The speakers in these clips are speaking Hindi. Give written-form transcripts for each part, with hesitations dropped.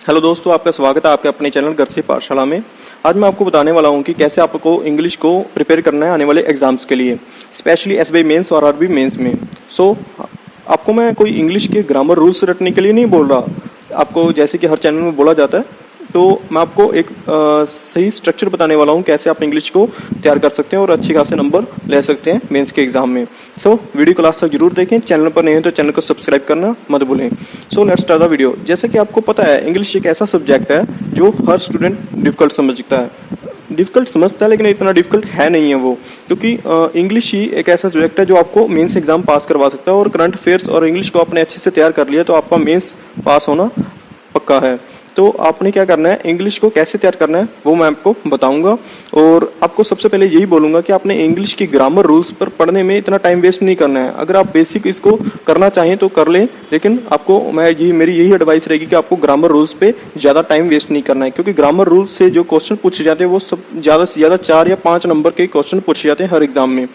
हेलो दोस्तों, आपका स्वागत है आपके अपने चैनल घर से पाठशाला में। आज मैं आपको बताने वाला हूं कि कैसे आपको इंग्लिश को प्रिपेयर करना है आने वाले एग्जाम्स के लिए, स्पेशली एसबीआई मेंस और आरबी मेंस में। आपको मैं कोई इंग्लिश के ग्रामर रूल्स रटने के लिए नहीं बोल रहा। आपको जैसे कि हर चैनल में बोला जाता है, तो मैं आपको एक सही स्ट्रक्चर बताने वाला हूँ कैसे आप इंग्लिश को तैयार कर सकते हैं और अच्छे खासे नंबर ले सकते हैं मेंस के एग्जाम में। वीडियो को लास्ट तक जरूर देखें। चैनल पर नहीं है तो चैनल को सब्सक्राइब करना मत भूलें। Let's start the video. जैसे कि आपको पता है, इंग्लिश एक ऐसा सब्जेक्ट है जो हर स्टूडेंट डिफिकल्ट समझता है, डिफिकल्ट समझता है, लेकिन इतना डिफिकल्ट है नहीं है वो, क्योंकि इंग्लिश ही एक ऐसा सब्जेक्ट है जो आपको मेंस एग्जाम पास करवा सकता है। और करंट अफेयर्स और इंग्लिश को आपने अच्छे से तैयार कर लिया तो आपका मेंस पास होना पक्का है। तो आपने क्या करना है, इंग्लिश को कैसे तैयार करना है वो मैं आपको बताऊंगा। और आपको सबसे पहले यही बोलूंगा कि आपने इंग्लिश की ग्रामर रूल्स पर पढ़ने में इतना टाइम वेस्ट नहीं करना है। अगर आप बेसिक इसको करना चाहें तो कर लें, लेकिन आपको मेरी यही एडवाइस रहेगी कि आपको ग्रामर रूल्स पे ज़्यादा टाइम वेस्ट नहीं करना है, क्योंकि ग्रामर रूल्स से जो क्वेश्चन पूछे जाते हैं वो सब ज़्यादा से ज़्यादा 4 या 5 नंबर के क्वेश्चन पूछे जाते हैं हर एग्जाम में।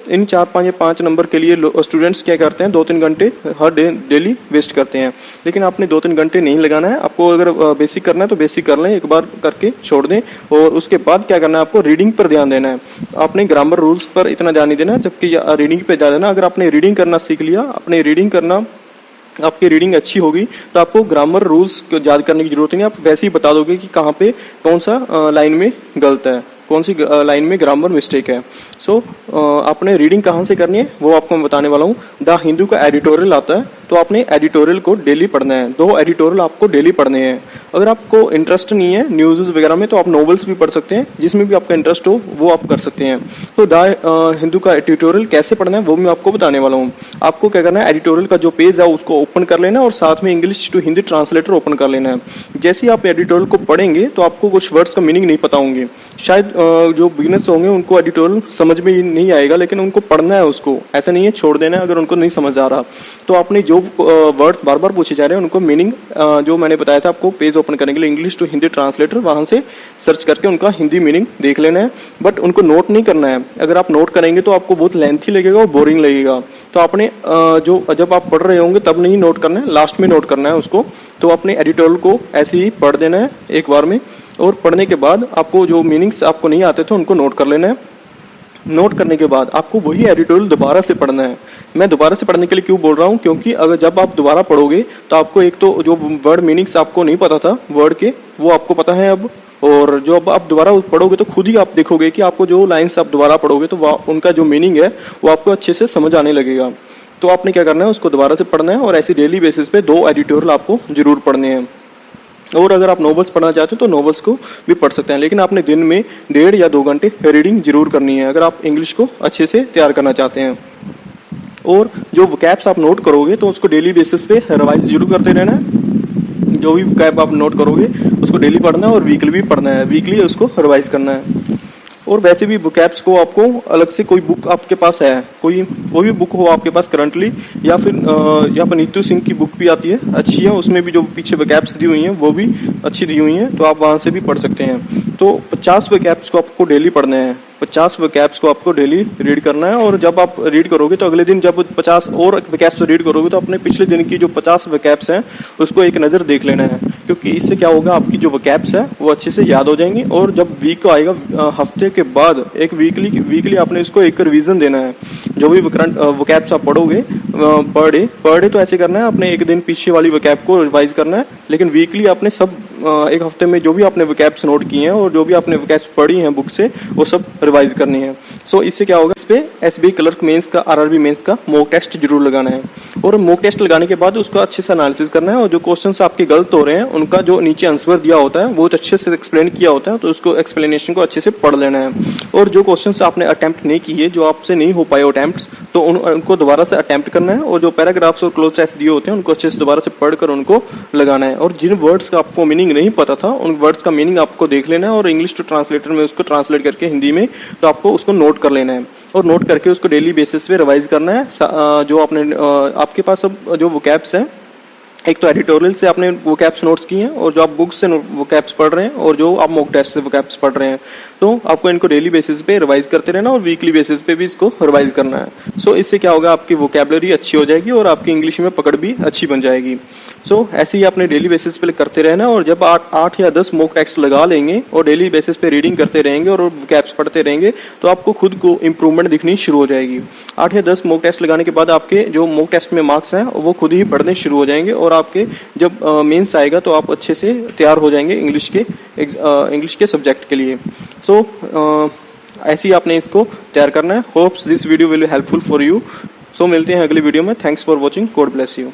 इन 4, 5 या 5 नंबर के लिए स्टूडेंट्स क्या करते हैं, 2-3 घंटे हर डेली वेस्ट करते हैं। लेकिन आपने 2-3 घंटे नहीं लगाना है। आपको अगर बेसिक करना है तो बेसिक कर लें, एक बार करके छोड़ दें। और उसके बाद क्या करना है, आपको रीडिंग पर ध्यान देना है। आपने ग्रामर रूल्स पर इतना ध्यान नहीं देना, जबकि रीडिंग पे ध्यान देना। अगर आपने रीडिंग करना सीख लिया, आपने रीडिंग करना, आपकी रीडिंग अच्छी होगी तो आपको ग्रामर रूल्स को याद करने की जरूरत नहीं। आप वैसे ही बता दोगे कि कहाँ पे कौन सा लाइन में गलत है, कौन सी लाइन में ग्रामर मिस्टेक है। आपने रीडिंग कहाँ से करनी है वो आपको मैं बताने वाला हूँ। द हिंदू का एडिटोरियल आता है, तो आपने एडिटोरियल को डेली पढ़ना है। 2 एडिटोरियल आपको डेली पढ़ने हैं। अगर आपको इंटरेस्ट नहीं है न्यूज़ वगैरह में तो आप नॉवेल्स भी पढ़ सकते हैं, जिसमें भी आपका इंटरेस्ट हो वो आप कर सकते हैं। तो द हिंदू का एडिटोरियल कैसे पढ़ना है वो मैं आपको बताने वाला हूँ। आपको क्या करना है, एडिटोरियल का जो पेज है उसको ओपन कर लेना और साथ में English to Hindi translator open कर लेना है। जैसे ही आप एडिटोरियल को पढ़ेंगे तो आपको कुछ वर्ड्स का मीनिंग नहीं पता होंगे। शायद जो बिगिनर्स होंगे उनको एडिटोरियल समझ में नहीं आएगा, लेकिन उनको पढ़ना है, उसको ऐसा नहीं है छोड़ देना है अगर उनको नहीं समझ आ रहा। तो आपने जो वर्ड्स बार बार पूछे जा रहे हैं उनको मीनिंग जो मैंने बताया था आपको पेज ओपन करने के लिए, इंग्लिश टू हिंदी ट्रांसलेटर, वहां से सर्च करके उनका हिंदी मीनिंग देख लेना है। बट उनको नोट नहीं करना है। अगर आप नोट करेंगे तो आपको बहुत लेंथी लगेगा और बोरिंग लगेगा। तो आपने जब आप पढ़ रहे होंगे तब नहीं नोट करना है, लास्ट में नोट करना है उसको। तो अपने एडिटोरियल को ऐसे ही पढ़ देना है एक बार में, और पढ़ने के बाद आपको जो मीनिंग्स आपको नहीं आते थे उनको नोट कर लेना है। नोट करने के बाद आपको वही एडिटोरियल दोबारा से पढ़ना है। मैं दोबारा से पढ़ने के लिए क्यों बोल रहा हूँ, क्योंकि अगर जब आप दोबारा पढ़ोगे तो आपको एक तो जो वर्ड मीनिंग्स आपको नहीं पता था वर्ड के, वो आपको पता है अब। और जो अब आप दोबारा पढ़ोगे तो खुद ही आप देखोगे कि आपको जो लाइन्स आप दोबारा पढ़ोगे तो उनका जो मीनिंग है वो आपको अच्छे से समझ आने लगेगा। तो आपने क्या करना है, उसको दोबारा से पढ़ना है। और ऐसी डेली बेसिस पे 2 एडिटोरियल आपको जरूर पढ़ने हैं। और अगर आप नॉवेल्स पढ़ना चाहते हो तो नॉवेल्स को भी पढ़ सकते हैं, लेकिन आपने दिन में 1.5 या 2 घंटे रीडिंग जरूर करनी है अगर आप इंग्लिश को अच्छे से तैयार करना चाहते हैं। और जो वोकैब्स आप नोट करोगे तो उसको डेली बेसिस पे रिवाइज जरूर करते रहना है। जो भी वोकैब आप नोट करोगे उसको डेली पढ़ना है और वीकली भी पढ़ना है, वीकली उसको रिवाइज करना है। और वैसे भी वोकैब्स को आपको अलग से कोई बुक आपके पास है, कोई भी बुक हो आपके पास करंटली, या फिर यहाँ पर नीतू सिंह की बुक भी आती है, अच्छी है, उसमें भी जो पीछे वोकैब्स दी हुई हैं वो भी अच्छी दी हुई हैं, तो आप वहाँ से भी पढ़ सकते हैं। तो 50 वोकैब्स को आपको डेली पढ़ने हैं। 50 वोकैब्स को आपको डेली रीड करना है। और जब आप रीड करोगे तो अगले दिन जब 50 और वोकैब्स रीड करोगे तो अपने पिछले दिन की जो 50 वोकैब्स हैं उसको एक नज़र देख लेना है, क्योंकि इससे क्या होगा, आपकी जो वोकैब्स है वो अच्छे से याद हो जाएंगी। और जब वीक आएगा हफ्ते के बाद एक वीकली आपने इसको एक रिवीजन देना है। जो भी वोकैब्स आप पढ़ोगे पर डे तो ऐसे करना है, आपने एक दिन पीछे वाली वोकैब को रिवाइज करना है, लेकिन वीकली आपने सब एक हफ्ते में जो भी आपने वोकैब्स नोट किए हैं और जो भी आपने वोकैब्स पढ़ी हैं बुक से वो सब रिवाइज करनी है। इससे क्या होगा, इस पे एसबीआई क्लर्क मेंस का, आरआरबी मेंस का मॉक टेस्ट जरूर लगाना है। और मॉक टेस्ट लगाने के बाद उसका अच्छे से एनालिसिस करना है। और जो क्वेश्चंस आपके गलत हो रहे हैं उनका जो नीचे आंसर दिया होता है वो अच्छे से एक्सप्लेन किया होता है, तो उसको एक्सप्लेनेशन को अच्छे से पढ़ लेना है। और जो क्वेश्चंस आपने अटेम्प्ट नहीं किए, जो आपसे नहीं हो पाए अटेम्प्ट, तो उनको दोबारा से अटेम्प्ट करना है। और जो पैराग्राफ्स और क्लोज टेस्ट दिए होते हैं उनको अच्छे से दोबारा से पढ़कर उनको लगाना है। और जिन वर्ड्स का आपको मीनिंग नहीं पता था उन वर्ड्स का मीनिंग आपको देख लेना है और इंग्लिश टू ट्रांसलेटर में उसको ट्रांसलेट करके हिंदी में तो आपको उसको नोट कर लेना है। और नोट करके उसको डेली बेसिस पे रिवाइज करना है। जो आपने आपके पास अब जो वोकैब्स हैं एक तो एडिटोरियल से आपने वो कैप्स नोट्स किए हैं, और जो आप बुक्स से वो कैप्स पढ़ रहे हैं, और जो आप मॉक टेस्ट से वो कैप्स पढ़ रहे हैं, तो आपको इनको डेली बेसिस पे रिवाइज करते रहना और वीकली बेसिस पे भी इसको रिवाइज करना है। सो इससे क्या होगा, आपकी वोकैबुलरी अच्छी हो जाएगी और आपकी इंग्लिश में पकड़ भी अच्छी बन जाएगी। सो ऐसे ही आपने डेली बेसिस पे करते रहना, और जब 8 या 10 मॉक टेस्ट लगा लेंगे और डेली बेसिस पे रीडिंग करते रहेंगे और कैप्स पढ़ते रहेंगे, तो आपको खुद को इंप्रूवमेंट दिखनी शुरू हो जाएगी। 8 या 10 मॉक टेस्ट लगाने के बाद आपके जो मॉक टेस्ट में मार्क्स हैं वो खुद ही बढ़ने शुरू हो जाएंगे, और आपके जब मेंस आएगा तो आप अच्छे से तैयार हो जाएंगे इंग्लिश के सब्जेक्ट के लिए। सो ऐसे ही आपने इसको तैयार करना है। Hopes this video will be helpful for you. So मिलते हैं अगली वीडियो में। Thanks for watching. God bless you.